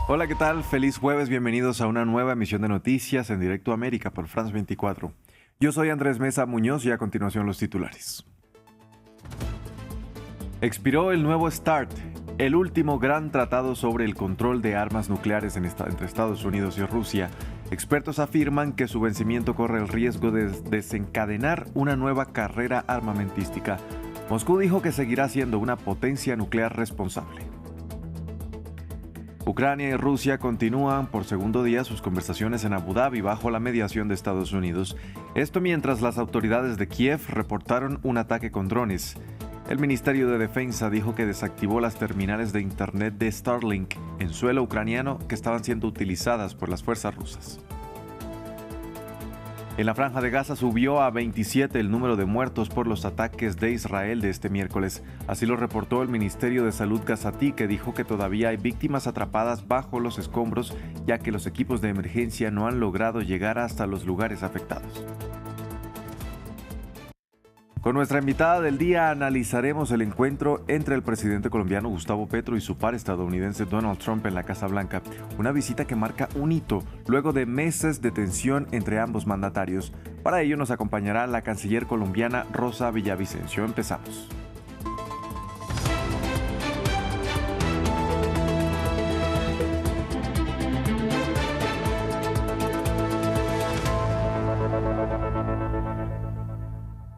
Hola, ¿qué tal? Feliz jueves, bienvenidos a una nueva emisión de noticias en Directo a América por France 24. Yo soy Andrés Mesa Muñoz y a continuación los titulares. Expiró el nuevo START, el último gran tratado sobre el control de armas nucleares entre Estados Unidos y Rusia. Expertos afirman que su vencimiento corre el riesgo de desencadenar una nueva carrera armamentística. Moscú dijo que seguirá siendo una potencia nuclear responsable. Ucrania y Rusia continúan por segundo día sus conversaciones en Abu Dhabi bajo la mediación de Estados Unidos. Esto mientras las autoridades de Kiev reportaron un ataque con drones. El Ministerio de Defensa dijo que desactivó las terminales de Internet de Starlink en suelo ucraniano que estaban siendo utilizadas por las fuerzas rusas. En la Franja de Gaza subió a 27 el número de muertos por los ataques de Israel de este miércoles. Así lo reportó el Ministerio de Salud gazatí, que dijo que todavía hay víctimas atrapadas bajo los escombros, ya que los equipos de emergencia no han logrado llegar hasta los lugares afectados. Con nuestra invitada del día analizaremos el encuentro entre el presidente colombiano Gustavo Petro y su par estadounidense Donald Trump en la Casa Blanca, una visita que marca un hito luego de meses de tensión entre ambos mandatarios. Para ello nos acompañará la canciller colombiana Rosa Villavicencio. Empezamos.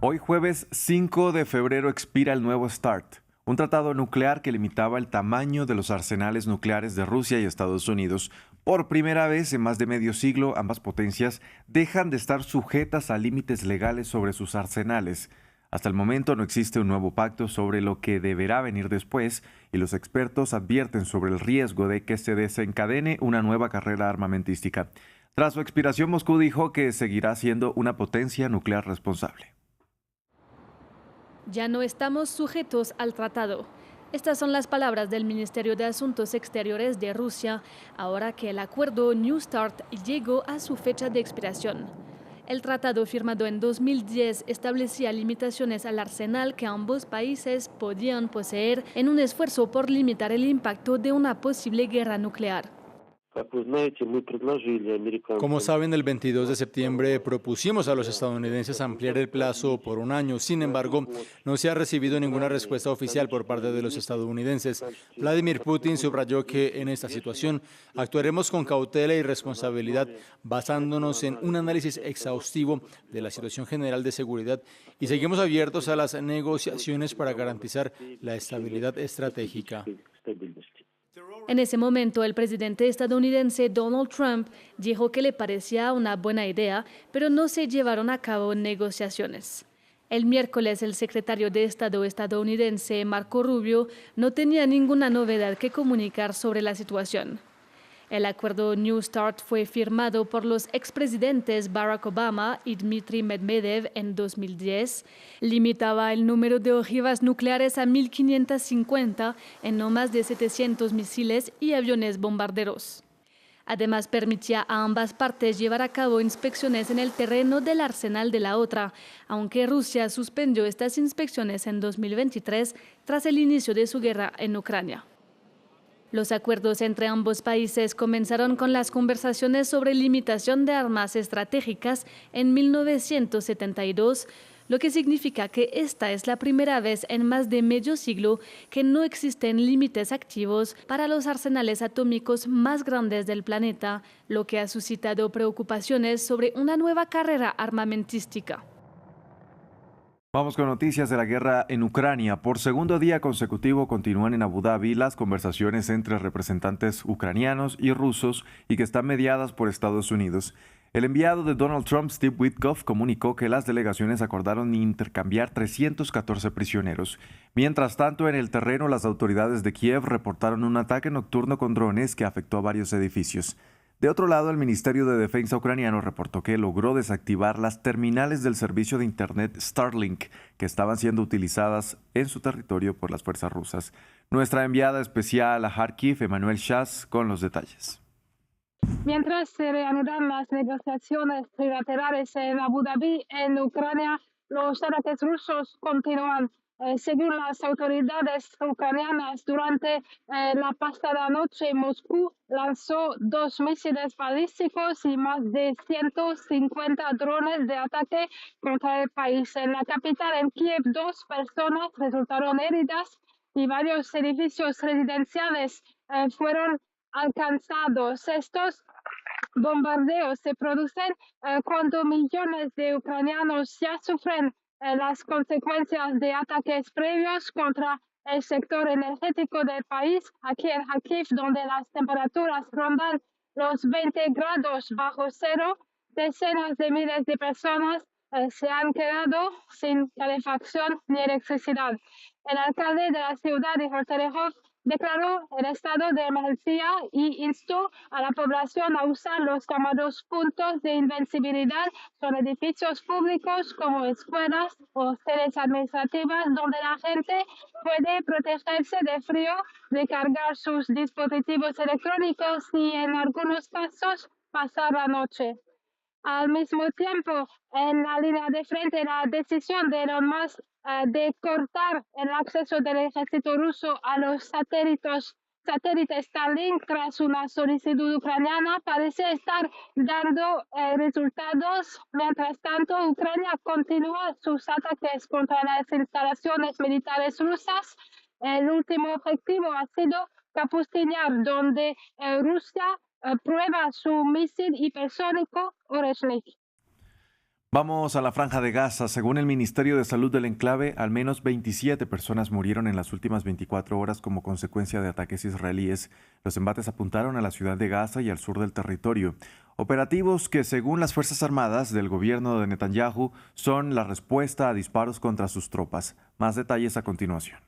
Hoy jueves 5 de febrero expira el nuevo START, un tratado nuclear que limitaba el tamaño de los arsenales nucleares de Rusia y Estados Unidos. Por primera vez en más de medio siglo, ambas potencias dejan de estar sujetas a límites legales sobre sus arsenales. Hasta el momento no existe un nuevo pacto sobre lo que deberá venir después, y los expertos advierten sobre el riesgo de que se desencadene una nueva carrera armamentística. Tras su expiración, Moscú dijo que seguirá siendo una potencia nuclear responsable. Ya no estamos sujetos al tratado. Estas son las palabras del Ministerio de Asuntos Exteriores de Rusia, ahora que el acuerdo New START llegó a su fecha de expiración. El tratado firmado en 2010 establecía limitaciones al arsenal que ambos países podían poseer en un esfuerzo por limitar el impacto de una posible guerra nuclear. Como saben, el 22 de septiembre propusimos a los estadounidenses ampliar el plazo por un año. Sin embargo, no se ha recibido ninguna respuesta oficial por parte de los estadounidenses. Vladimir Putin subrayó que en esta situación actuaremos con cautela y responsabilidad, basándonos en un análisis exhaustivo de la situación general de seguridad, y seguimos abiertos a las negociaciones para garantizar la estabilidad estratégica. En ese momento, el presidente estadounidense Donald Trump dijo que le parecía una buena idea, pero no se llevaron a cabo negociaciones. El miércoles, el secretario de Estado estadounidense Marco Rubio no tenía ninguna novedad que comunicar sobre la situación. El acuerdo New START fue firmado por los expresidentes Barack Obama y Dmitry Medvedev en 2010. Limitaba el número de ojivas nucleares a 1.550 en no más de 700 misiles y aviones bombarderos. Además, permitía a ambas partes llevar a cabo inspecciones en el terreno del arsenal de la otra, aunque Rusia suspendió estas inspecciones en 2023 tras el inicio de su guerra en Ucrania. Los acuerdos entre ambos países comenzaron con las conversaciones sobre limitación de armas estratégicas en 1972, lo que significa que esta es la primera vez en más de medio siglo que no existen límites activos para los arsenales atómicos más grandes del planeta, lo que ha suscitado preocupaciones sobre una nueva carrera armamentística. Vamos con noticias de la guerra en Ucrania. Por segundo día consecutivo continúan en Abu Dhabi las conversaciones entre representantes ucranianos y rusos y que están mediadas por Estados Unidos. El enviado de Donald Trump, Steve Witkoff, comunicó que las delegaciones acordaron intercambiar 314 prisioneros. Mientras tanto, en el terreno, las autoridades de Kiev reportaron un ataque nocturno con drones que afectó a varios edificios. De otro lado, el Ministerio de Defensa ucraniano reportó que logró desactivar las terminales del servicio de Internet Starlink que estaban siendo utilizadas en su territorio por las fuerzas rusas. Nuestra enviada especial a Kharkiv, Emanuel Shaz, con los detalles. Mientras se reanudan las negociaciones trilaterales en Abu Dhabi, en Ucrania, los ataques rusos continúan. Según las autoridades ucranianas, durante la pasada noche Moscú lanzó 2 misiles balísticos y más de 150 drones de ataque contra el país. En la capital, en Kiev, 2 personas resultaron heridas y varios edificios residenciales fueron alcanzados. Estos bombardeos se producen cuando millones de ucranianos ya sufren las consecuencias de ataques previos contra el sector energético del país. Aquí en Kharkiv, donde las temperaturas rondan los 20 grados bajo cero, decenas de miles de personas se han quedado sin calefacción ni electricidad. El alcalde de la ciudad, Igor Terechov, declaró el estado de emergencia y instó a la población a usar los llamados puntos de invencibilidad. Son edificios públicos como escuelas o sedes administrativas donde la gente puede protegerse de frío, recargar sus dispositivos electrónicos y en algunos casos pasar la noche. Al mismo tiempo, en la línea de frente, la decisión de Elon Musk de cortar el acceso del ejército ruso a los satélites Starlink tras una solicitud ucraniana parece estar dando resultados. Mientras tanto, Ucrania continúa sus ataques contra las instalaciones militares rusas. El último objetivo ha sido Kapustin-Yar, donde Rusia prueba su misil hipersónico Oreshnik. Vamos a la Franja de Gaza. Según el Ministerio de Salud del enclave, al menos 27 personas murieron en las últimas 24 horas como consecuencia de ataques israelíes. Los embates apuntaron a la ciudad de Gaza y al sur del territorio. Operativos que, según las Fuerzas Armadas del gobierno de Netanyahu, son la respuesta a disparos contra sus tropas. Más detalles a continuación.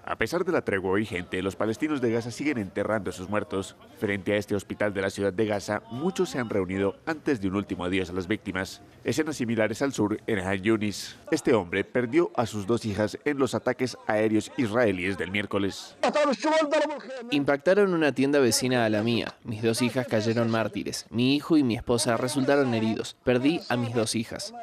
A pesar de la tregua vigente, los palestinos de Gaza siguen enterrando a sus muertos. Frente a este hospital de la ciudad de Gaza, muchos se han reunido antes de un último adiós a las víctimas. Escenas similares al sur en Han Yunis. Este hombre perdió a sus 2 hijas en los ataques aéreos israelíes del miércoles. Impactaron una tienda vecina a la mía. Mis 2 hijas cayeron mártires. Mi hijo y mi esposa resultaron heridos. Perdí a mis 2 hijas.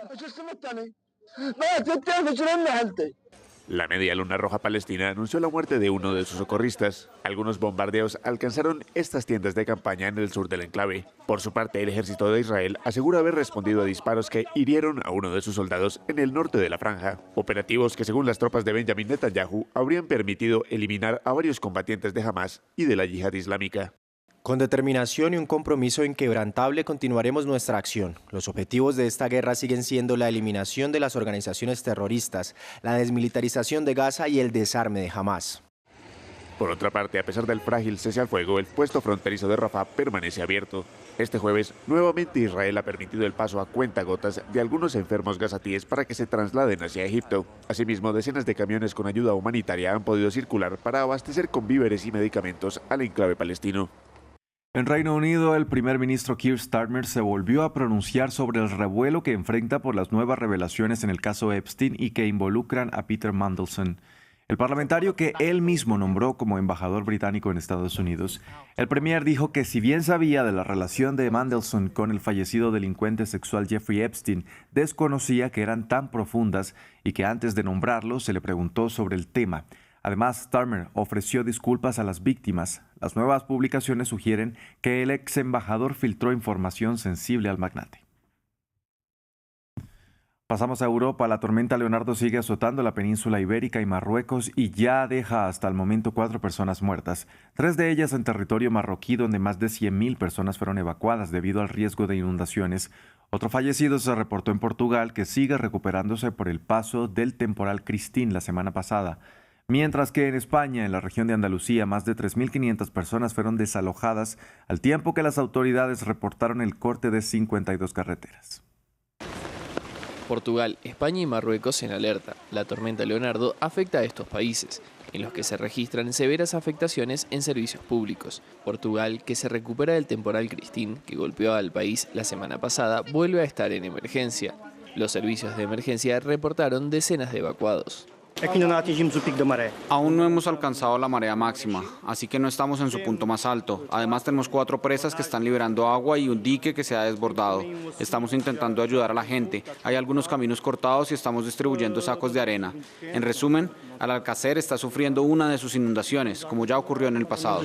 La Media Luna Roja Palestina anunció la muerte de uno de sus socorristas. Algunos bombardeos alcanzaron estas tiendas de campaña en el sur del enclave. Por su parte, el ejército de Israel asegura haber respondido a disparos que hirieron a uno de sus soldados en el norte de la franja. Operativos que, según las tropas de Benjamin Netanyahu, habrían permitido eliminar a varios combatientes de Hamas y de la Yihad Islámica. Con determinación y un compromiso inquebrantable continuaremos nuestra acción. Los objetivos de esta guerra siguen siendo la eliminación de las organizaciones terroristas, la desmilitarización de Gaza y el desarme de Hamas. Por otra parte, a pesar del frágil cese al fuego, el puesto fronterizo de Rafah permanece abierto. Este jueves, nuevamente Israel ha permitido el paso a cuentagotas de algunos enfermos gazatíes para que se trasladen hacia Egipto. Asimismo, decenas de camiones con ayuda humanitaria han podido circular para abastecer con víveres y medicamentos al enclave palestino. En Reino Unido, el primer ministro Keir Starmer se volvió a pronunciar sobre el revuelo que enfrenta por las nuevas revelaciones en el caso Epstein y que involucran a Peter Mandelson, el parlamentario que él mismo nombró como embajador británico en Estados Unidos. El premier dijo que si bien sabía de la relación de Mandelson con el fallecido delincuente sexual Jeffrey Epstein, desconocía que eran tan profundas y que antes de nombrarlo se le preguntó sobre el tema. Además, Starmer ofreció disculpas a las víctimas. Las nuevas publicaciones sugieren que el ex embajador filtró información sensible al magnate. Pasamos a Europa. La tormenta Leonardo sigue azotando la península ibérica y Marruecos y ya deja hasta el momento 4 personas muertas, 3 de ellas en territorio marroquí, donde más de 100.000 personas fueron evacuadas debido al riesgo de inundaciones. Otro fallecido se reportó en Portugal, que sigue recuperándose por el paso del temporal Christine la semana pasada. Mientras que en España, en la región de Andalucía, más de 3.500 personas fueron desalojadas, al tiempo que las autoridades reportaron el corte de 52 carreteras. Portugal, España y Marruecos en alerta. La tormenta Leonardo afecta a estos países, en los que se registran severas afectaciones en servicios públicos. Portugal, que se recupera del temporal Christine, que golpeó al país la semana pasada, vuelve a estar en emergencia. Los servicios de emergencia reportaron decenas de evacuados. Aún no hemos alcanzado la marea máxima, así que no estamos en su punto más alto. Además tenemos 4 presas que están liberando agua y un dique que se ha desbordado. Estamos intentando ayudar a la gente. Hay algunos caminos cortados y estamos distribuyendo sacos de arena. En resumen, Al-Alcácer está sufriendo una de sus inundaciones, como ya ocurrió en el pasado.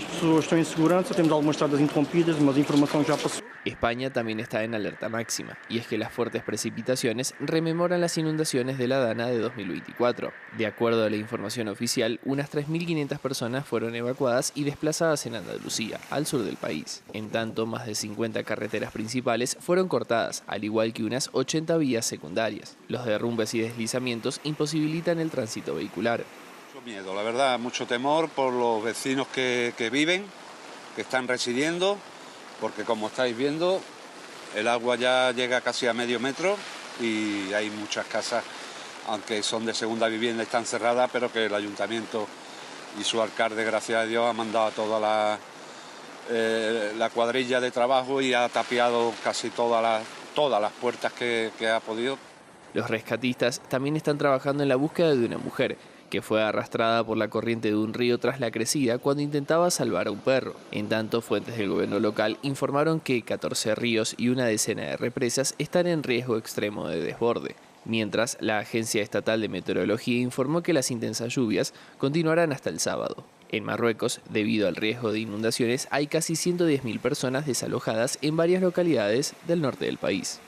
España también está en alerta máxima, y es que las fuertes precipitaciones rememoran las inundaciones de la Dana de 2024. De acuerdo a la información oficial, unas 3.500 personas fueron evacuadas y desplazadas en Andalucía, al sur del país. En tanto, más de 50 carreteras principales fueron cortadas, al igual que unas 80 vías secundarias. Los derrumbes y deslizamientos imposibilitan el tránsito vehicular. Mucho miedo, la verdad, mucho temor por los vecinos que viven, que están residiendo, porque como estáis viendo, el agua ya llega casi a medio metro y hay muchas casas, aunque son de segunda vivienda, están cerradas, pero que el ayuntamiento y su alcalde, gracias a Dios, ha mandado a toda la cuadrilla de trabajo y ha tapiado casi todas las puertas que ha podido. Los rescatistas también están trabajando en la búsqueda de una mujer que fue arrastrada por la corriente de un río tras la crecida cuando intentaba salvar a un perro. En tanto, fuentes del gobierno local informaron que 14 ríos y una decena de represas están en riesgo extremo de desborde. Mientras, la Agencia Estatal de Meteorología informó que las intensas lluvias continuarán hasta el sábado. En Marruecos, debido al riesgo de inundaciones, hay casi 110.000 personas desalojadas en varias localidades del norte del país.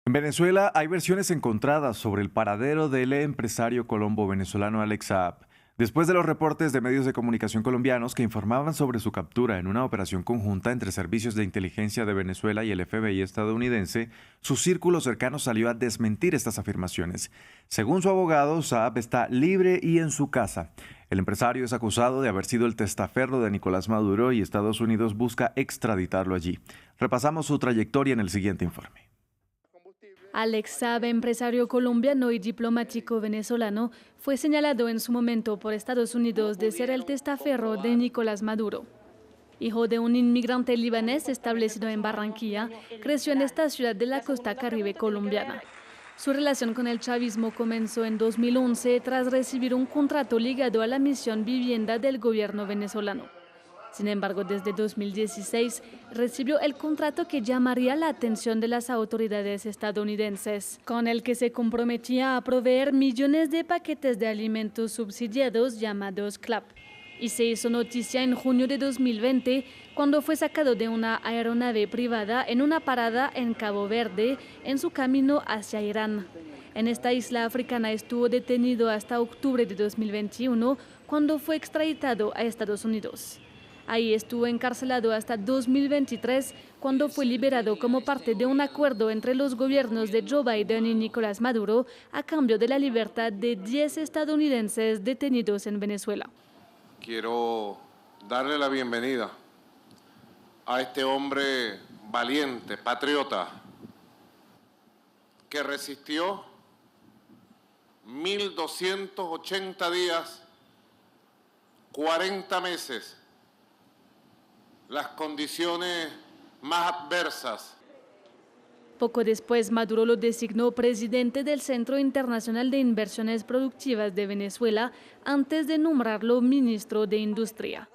En Venezuela hay versiones encontradas sobre el paradero del empresario colombo-venezolano Alex Saab. Después de los reportes de medios de comunicación colombianos que informaban sobre su captura en una operación conjunta entre servicios de inteligencia de Venezuela y el FBI estadounidense, su círculo cercano salió a desmentir estas afirmaciones. Según su abogado, Saab está libre y en su casa. El empresario es acusado de haber sido el testaferro de Nicolás Maduro y Estados Unidos busca extraditarlo allí. Repasamos su trayectoria en el siguiente informe. Alex Saab, empresario colombiano y diplomático venezolano, fue señalado en su momento por Estados Unidos de ser el testaferro de Nicolás Maduro. Hijo de un inmigrante libanés establecido en Barranquilla, creció en esta ciudad de la costa caribe colombiana. Su relación con el chavismo comenzó en 2011 tras recibir un contrato ligado a la misión Vivienda del gobierno venezolano. Sin embargo, desde 2016 recibió el contrato que llamaría la atención de las autoridades estadounidenses, con el que se comprometía a proveer millones de paquetes de alimentos subsidiados llamados CLAP. Y se hizo noticia en junio de 2020 cuando fue sacado de una aeronave privada en una parada en Cabo Verde en su camino hacia Irán. En esta isla africana estuvo detenido hasta octubre de 2021 cuando fue extraditado a Estados Unidos. Ahí estuvo encarcelado hasta 2023, cuando fue liberado como parte de un acuerdo entre los gobiernos de Joe Biden y Nicolás Maduro a cambio de la libertad de 10 estadounidenses detenidos en Venezuela. Quiero darle la bienvenida a este hombre valiente, patriota, que resistió 1.280 días, 40 meses, las condiciones más adversas. Poco después, Maduro lo designó presidente del Centro Internacional de Inversiones Productivas de Venezuela antes de nombrarlo ministro de Industria.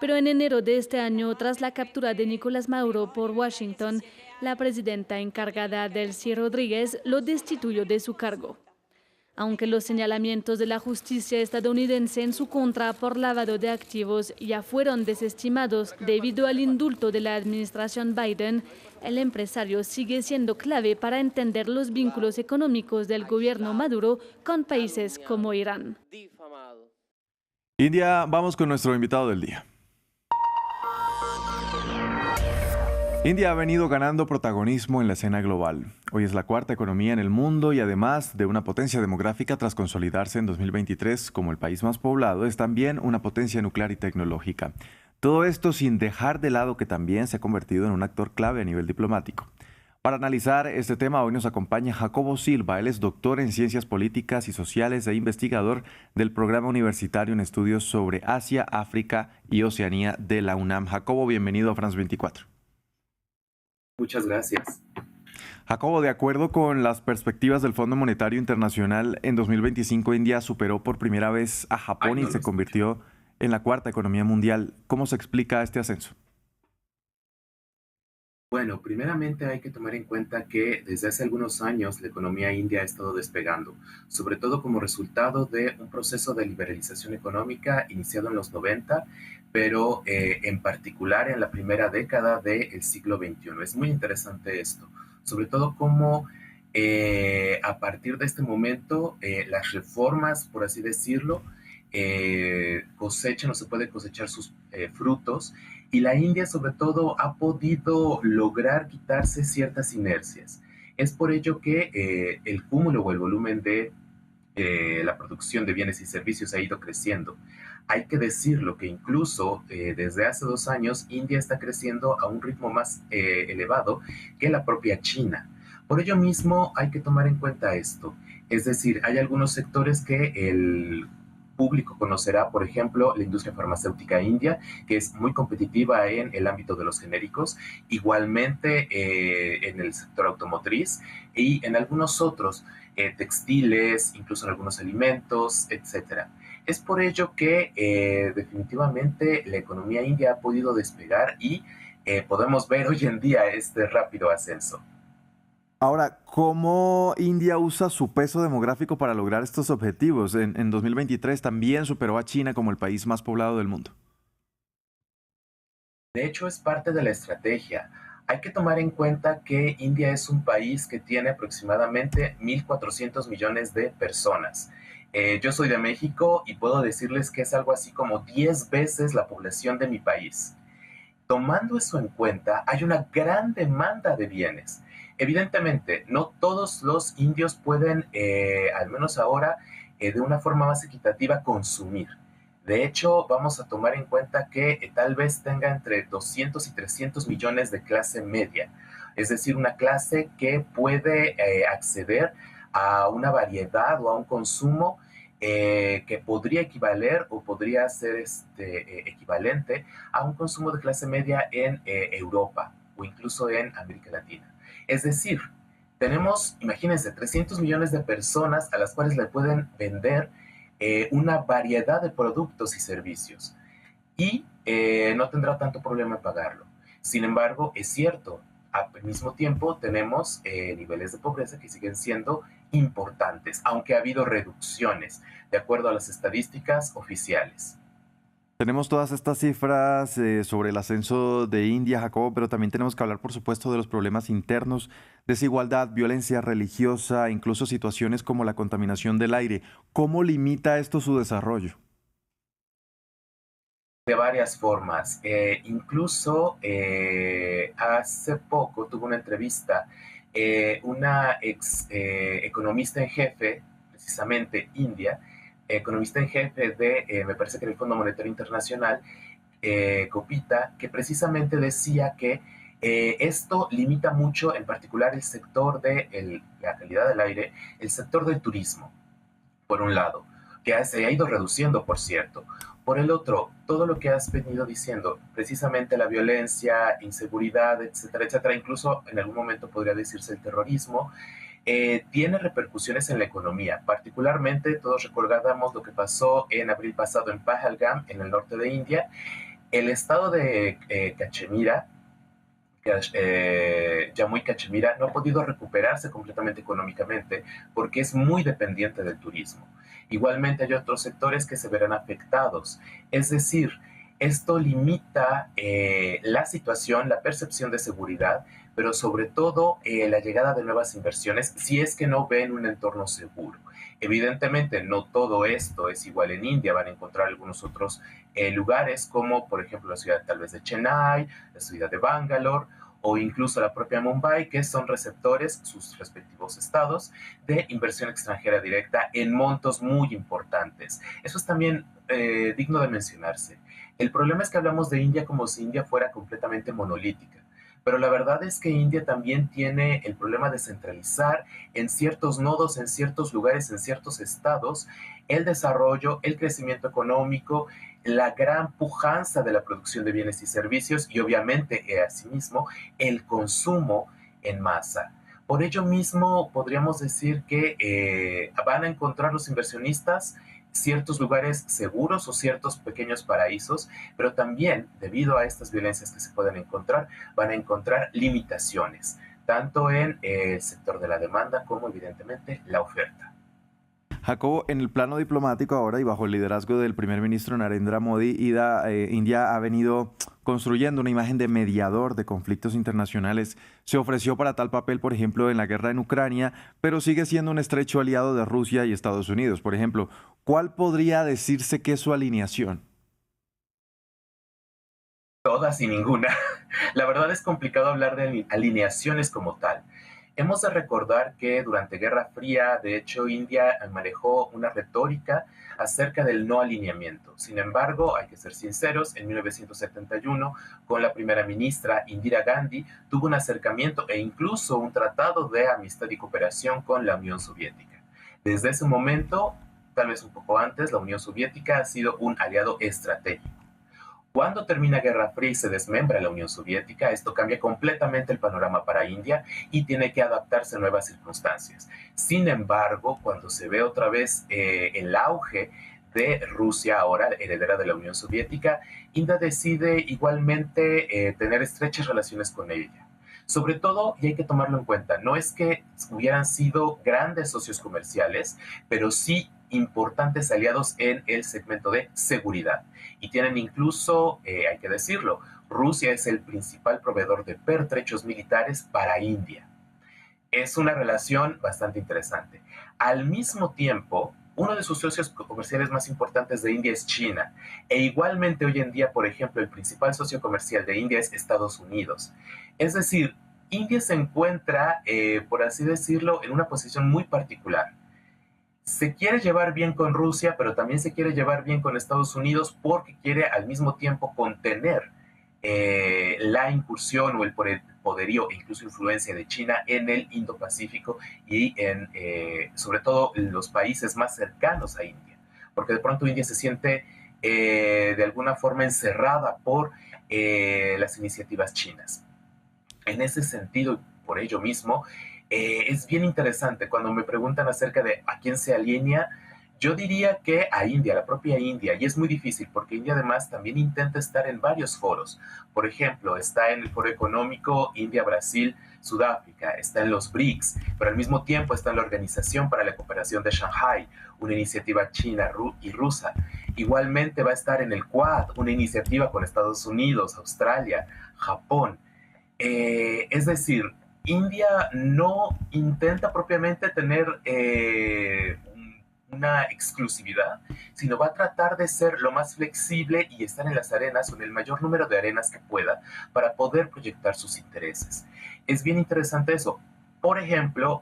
Pero en enero de este año, tras la captura de Nicolás Maduro por Washington, la presidenta encargada, Delcy Rodríguez, lo destituyó de su cargo. Aunque los señalamientos de la justicia estadounidense en su contra por lavado de activos ya fueron desestimados debido al indulto de la administración Biden, el empresario sigue siendo clave para entender los vínculos económicos del gobierno Maduro con países como Irán. India, vamos con nuestro invitado del día. India ha venido ganando protagonismo en la escena global. Hoy es la cuarta economía en el mundo y además de una potencia demográfica tras consolidarse en 2023 como el país más poblado, es también una potencia nuclear y tecnológica. Todo esto sin dejar de lado que también se ha convertido en un actor clave a nivel diplomático. Para analizar este tema hoy nos acompaña Jacobo Silva. Él es doctor en Ciencias Políticas y Sociales e investigador del Programa Universitario en Estudios sobre Asia, África y Oceanía de la UNAM. Jacobo, bienvenido a France 24. Muchas gracias. Jacobo, de acuerdo con las perspectivas del Fondo Monetario Internacional, en 2025 India superó por primera vez a Japón y se convirtió en la cuarta economía mundial. ¿Cómo se explica este ascenso? Bueno, primeramente hay que tomar en cuenta que desde hace algunos años la economía india ha estado despegando, sobre todo como resultado de un proceso de liberalización económica iniciado en los 90, pero en particular en la primera década del siglo XXI. Es muy interesante esto, sobre todo cómo a partir de este momento las reformas, por así decirlo, cosechan o se puede cosechar sus frutos, y la India sobre todo ha podido lograr quitarse ciertas inercias. Es por ello que el cúmulo o el volumen de la producción de bienes y servicios ha ido creciendo. Hay que decirlo que incluso desde hace 2 años India está creciendo a un ritmo más elevado que la propia China. Por ello mismo hay que tomar en cuenta esto. Es decir, hay algunos sectores que el público conocerá, por ejemplo, la industria farmacéutica india, que es muy competitiva en el ámbito de los genéricos, igualmente en el sector automotriz y en algunos otros, textiles, incluso en algunos alimentos, etcétera. Es por ello que definitivamente la economía india ha podido despegar y podemos ver hoy en día este rápido ascenso. Ahora, ¿cómo India usa su peso demográfico para lograr estos objetivos? En 2023 también superó a China como el país más poblado del mundo. De hecho, es parte de la estrategia. Hay que tomar en cuenta que India es un país que tiene aproximadamente 1.400 millones de personas. Yo soy de México y puedo decirles que es algo así como 10 veces la población de mi país. Tomando eso en cuenta, hay una gran demanda de bienes. Evidentemente, no todos los indios pueden, al menos ahora, de una forma más equitativa, consumir. De hecho, vamos a tomar en cuenta que tal vez tenga entre 200 y 300 millones de clase media, es decir, una clase que puede acceder a una variedad o a un consumo que podría equivaler o podría ser equivalente a un consumo de clase media en Europa o incluso en América Latina. Es decir, tenemos, imagínense, 300 millones de personas a las cuales le pueden vender una variedad de productos y servicios y no tendrá tanto problema en pagarlo. Sin embargo, es cierto, al mismo tiempo tenemos niveles de pobreza que siguen siendo importantes, aunque ha habido reducciones, de acuerdo a las estadísticas oficiales. Tenemos todas estas cifras sobre el ascenso de India, Jacobo, pero también tenemos que hablar, por supuesto, de los problemas internos, desigualdad, violencia religiosa, incluso situaciones como la contaminación del aire. ¿Cómo limita esto su desarrollo? De varias formas. Incluso hace poco tuve una entrevista, una ex economista en jefe, precisamente india, economista en jefe de, me parece que era el Fondo Monetario Internacional, Copita, que precisamente decía que esto limita mucho, en particular el sector de la calidad del aire, el sector del turismo, por un lado, que se ha ido reduciendo, por cierto. Por el otro, todo lo que has venido diciendo, precisamente la violencia, inseguridad, etcétera, etcétera, incluso en algún momento podría decirse el terrorismo, tiene repercusiones en la economía. Particularmente, todos recordamos lo que pasó en abril pasado en Pahalgam, en el norte de India. El estado de Cachemira, Jammu y Cachemira, no ha podido recuperarse completamente económicamente porque es muy dependiente del turismo. Igualmente hay otros sectores que se verán afectados. Es decir, esto limita la situación, la percepción de seguridad, pero sobre todo la llegada de nuevas inversiones si es que no ven un entorno seguro. Evidentemente, no todo esto es igual en India. Van a encontrar algunos otros lugares como, por ejemplo, la ciudad tal vez de Chennai, la ciudad de Bangalore o incluso la propia Mumbai, que son receptores, sus respectivos estados, de inversión extranjera directa en montos muy importantes. Eso es también digno de mencionarse. El problema es que hablamos de India como si India fuera completamente monolítica. Pero la verdad es que India también tiene el problema de centralizar en ciertos nodos, en ciertos lugares, en ciertos estados, el desarrollo, el crecimiento económico, la gran pujanza de la producción de bienes y servicios y obviamente, asimismo, el consumo en masa. Por ello mismo, podríamos decir que van a encontrar los inversionistas ciertos lugares seguros o ciertos pequeños paraísos, pero también, debido a estas violencias que se pueden encontrar, van a encontrar limitaciones, tanto en el sector de la demanda como, evidentemente, la oferta. Jacobo, en el plano diplomático ahora y bajo el liderazgo del primer ministro Narendra Modi, India ha venido construyendo una imagen de mediador de conflictos internacionales. Se ofreció para tal papel, por ejemplo, en la guerra en Ucrania, pero sigue siendo un estrecho aliado de Rusia y Estados Unidos. Por ejemplo, ¿cuál podría decirse que es su alineación? Todas y ninguna. La verdad es complicado hablar de alineaciones como tal. Hemos de recordar que durante Guerra Fría, de hecho, India manejó una retórica acerca del no alineamiento. Sin embargo, hay que ser sinceros, en 1971, con la primera ministra Indira Gandhi, tuvo un acercamiento e incluso un tratado de amistad y cooperación con la Unión Soviética. Desde ese momento, tal vez un poco antes, la Unión Soviética ha sido un aliado estratégico. Cuando termina Guerra Fría y se desmembra la Unión Soviética, esto cambia completamente el panorama para India y tiene que adaptarse a nuevas circunstancias. Sin embargo, cuando se ve otra vez el auge de Rusia, ahora heredera de la Unión Soviética, India decide igualmente tener estrechas relaciones con ella. Sobre todo, y hay que tomarlo en cuenta, no es que hubieran sido grandes socios comerciales, pero sí importantes aliados en el segmento de seguridad. Y tienen incluso, hay que decirlo, Rusia es el principal proveedor de pertrechos militares para India. Es una relación bastante interesante. Al mismo tiempo, uno de sus socios comerciales más importantes de India es China. E igualmente hoy en día, por ejemplo, el principal socio comercial de India es Estados Unidos. Es decir, India se encuentra, por así decirlo, en una posición muy particular. Se quiere llevar bien con Rusia, pero también se quiere llevar bien con Estados Unidos porque quiere al mismo tiempo contener la incursión o el poderío e incluso influencia de China en el Indo-Pacífico y en, sobre todo, los países más cercanos a India. Porque de pronto India se siente de alguna forma encerrada por las iniciativas chinas. En ese sentido, por ello mismo, es bien interesante cuando me preguntan acerca de a quién se alinea. Yo diría que a India, la propia India, y es muy difícil porque India además también intenta estar en varios foros. Por ejemplo, está en el Foro Económico India-Brasil-Sudáfrica, está en los BRICS, pero al mismo tiempo está en la Organización para la Cooperación de Shanghái, una iniciativa china y rusa. Igualmente va a estar en el Quad, una iniciativa con Estados Unidos, Australia, Japón. Es decir, India no intenta propiamente tener una exclusividad, sino va a tratar de ser lo más flexible y estar en las arenas o en el mayor número de arenas que pueda para poder proyectar sus intereses. Es bien interesante eso. Por ejemplo,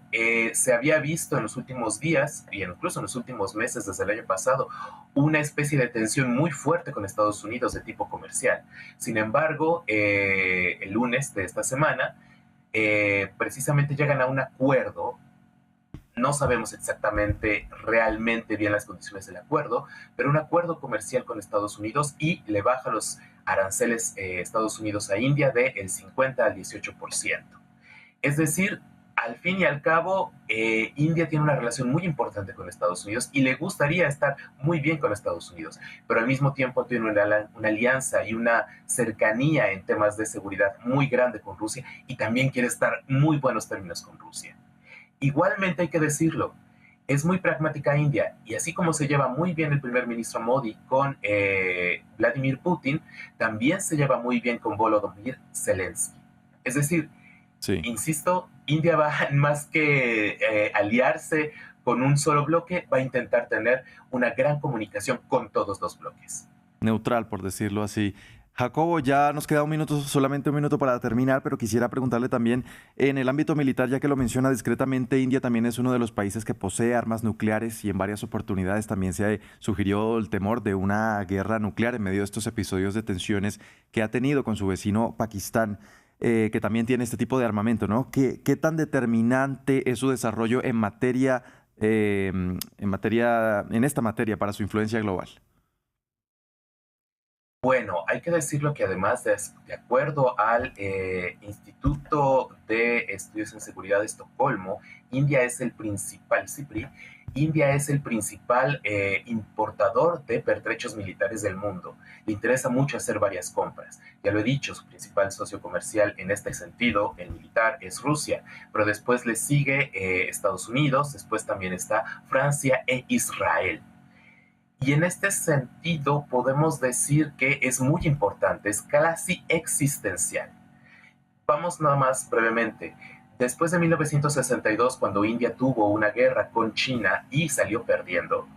se había visto en los últimos días y incluso en los últimos meses desde el año pasado una especie de tensión muy fuerte con Estados Unidos de tipo comercial. Sin embargo, el lunes de esta semana, precisamente llegan a un acuerdo. No sabemos exactamente realmente bien las condiciones del acuerdo, pero un acuerdo comercial con Estados Unidos y le baja los aranceles Estados Unidos a India del 50 al 18%. Es decir, al fin y al cabo, India tiene una relación muy importante con Estados Unidos y le gustaría estar muy bien con Estados Unidos, pero al mismo tiempo tiene una alianza y una cercanía en temas de seguridad muy grande con Rusia y también quiere estar en muy buenos términos con Rusia. Igualmente hay que decirlo, es muy pragmática India y así como se lleva muy bien el primer ministro Modi con Vladimir Putin, también se lleva muy bien con Volodymyr Zelensky. Es decir, sí, insisto, India va más que aliarse con un solo bloque, va a intentar tener una gran comunicación con todos los bloques. Neutral, por decirlo así. Jacobo, ya nos queda solamente un minuto para terminar, pero quisiera preguntarle también, en el ámbito militar, ya que lo menciona discretamente, India también es uno de los países que posee armas nucleares y en varias oportunidades también se sugirió el temor de una guerra nuclear en medio de estos episodios de tensiones que ha tenido con su vecino Pakistán, que también tiene este tipo de armamento, ¿no? ¿Qué tan determinante es su desarrollo en esta materia para su influencia global? Bueno, hay que decirlo que además de acuerdo al Instituto de Estudios en Seguridad de Estocolmo, India es el principal, CIPRI, India es el principal importador de pertrechos militares del mundo. Le interesa mucho hacer varias compras. Ya lo he dicho, su principal socio comercial en este sentido, el militar, es Rusia, pero después le sigue Estados Unidos, después también está Francia e Israel. Y en este sentido podemos decir que es muy importante, es casi existencial. Vamos nada más brevemente. Después de 1962, cuando India tuvo una guerra con China y salió perdiendo,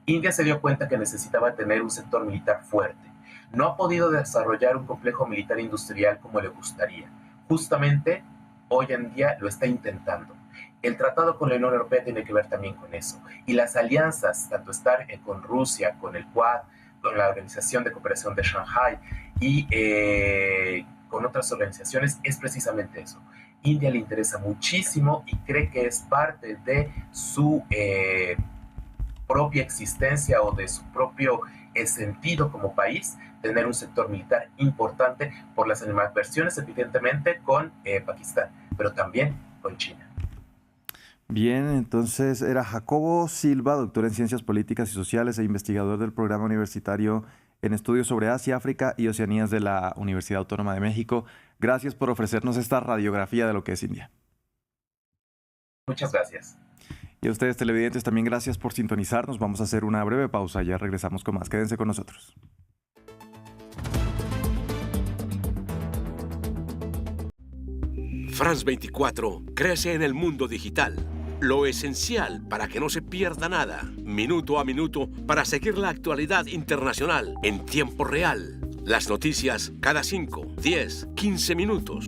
India se dio cuenta que necesitaba tener un sector militar fuerte. No ha podido desarrollar un complejo militar industrial como le gustaría. Justamente hoy en día lo está intentando. El tratado con la Unión Europea tiene que ver también con eso. Y las alianzas, tanto estar con Rusia, con el Quad, con la Organización de Cooperación de Shanghái y con otras organizaciones, es precisamente eso. India le interesa muchísimo y cree que es parte de su propia existencia o de su propio sentido como país tener un sector militar importante por las animadversiones, evidentemente, con Pakistán, pero también con China. Bien, entonces era Jacobo Silva, doctor en Ciencias Políticas y Sociales e investigador del Programa Universitario en Estudios sobre Asia, África y Oceanías de la Universidad Autónoma de México. Gracias por ofrecernos esta radiografía de lo que es India. Muchas gracias. Y a ustedes, televidentes, también gracias por sintonizarnos. Vamos a hacer una breve pausa, ya regresamos con más. Quédense con nosotros. France 24 crece en el mundo digital. Lo esencial para que no se pierda nada, minuto a minuto, para seguir la actualidad internacional en tiempo real. Las noticias cada 5, 10, 15 minutos.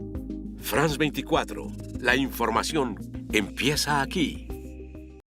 France 24, la información empieza aquí.